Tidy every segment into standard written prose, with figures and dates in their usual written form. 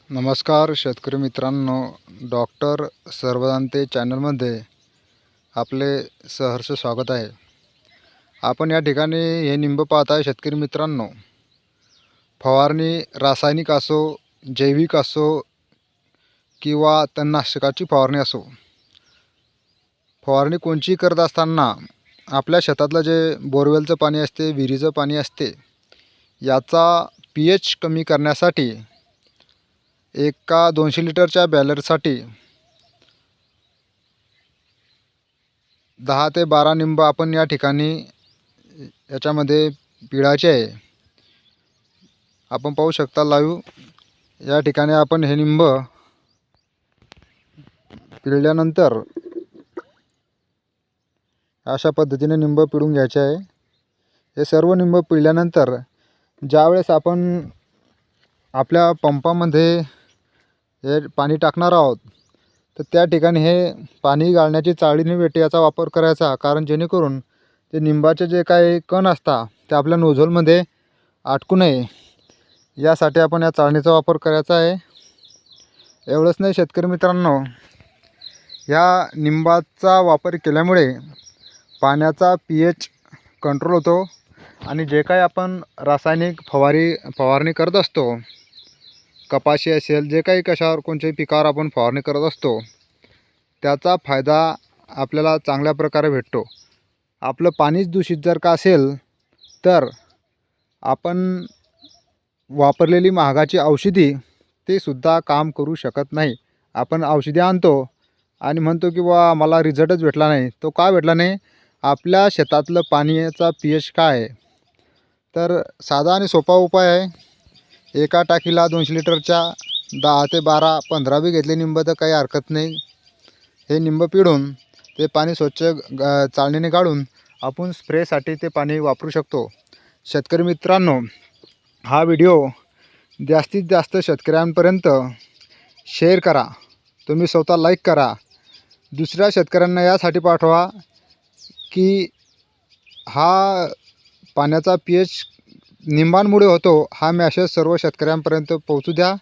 नमस्कार शेतकरी मित्रांनो, डॉक्टर सर्वदांते चॅनलमध्ये आपले सहर्ष स्वागत आहे। आपण या ठिकाणी हे निंब पाहत आहे शेतकरी मित्रांनो। फवारणी रासायनिक असो, जैविक असो किंवा तणनाशकाची फवारणी असो, फवारणी कोणची करत असताना आपल्या शेतातलं जे बोरवेलचं पाणी असते, विहिरीचं पाणी असते, याचा pH कमी करण्यासाठी एका 200 लिटरच्या बॅलरसाठी 10 ते 12 निंब आपण या ठिकाणी याच्यामध्ये पिळायचे आहे। आपण पाहू शकता लाईव्ह या ठिकाणी आपण हे निंब पिळल्यानंतर अशा पद्धतीने निंब पिळून घ्यायचे आहे। हे सर्व निंब पिळल्यानंतर ज्यावेळेस आपण आपल्या पंपामध्ये हे पाणी टाकणार आहोत, तर त्या ठिकाणी हे पाणी गाळण्याची चाळणी वेटी याचा वापर करायचा, कारण जेणेकरून ते निंबाचे जे काही कण असतात ते आपल्या नोझलमध्ये अटकू नये यासाठी आपण या चाळणीचा वापर करायचा आहे। एवढंच नाही शेतकरी मित्रांनो, या निंबाचा वापर केल्यामुळे पाण्याचा pH कंट्रोल होतो आणि जे काही आपण रासायनिक फवारणी करत असतो, कपाशी असेल, जे काही कशावर कोणत्याही पिकावर आपण फवारणी करत असतो, त्याचा फायदा आपल्याला चांगल्या प्रकारे भेटतो। आपलं पाणीच दूषित जर का असेल तर आपण वापरलेली महागाची औषधी ते सुद्धा काम करू शकत नाही। आपण औषधी आणतो आणि म्हणतो की बा मला रिझल्टच भेटला नाही। तो का भेटला नाही? आपल्या शेतातलं पाण्याचा pH काय आहे? तर साधा आणि सोपा उपाय आहे। एका टाकीला 200 लिटरच्या 10 ते 15 बी घेतले निंब तर काही हरकत नाही। हे निंब पिळून ते पाणी स्वच्छ चाळणीने काढून आपण स्प्रेसाठी ते पाणी वापरू शकतो। शेतकरी मित्रांनो, हा व्हिडिओ जास्तीत जास्त शेतकऱ्यांपर्यंत शेअर करा। तुम्ही स्वतः लाईक करा, दुसऱ्या शेतकऱ्यांना यासाठी पाठवा की हा पाण्याचा pH निंबांमुळे होतो हा मेसेज सर्व शेतकऱ्यांपर्यंत पोहोचू द्या।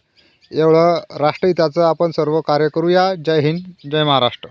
एवढं राष्ट्रहिताचं आपण सर्व कार्य करूया। जय हिंद, जय महाराष्ट्र।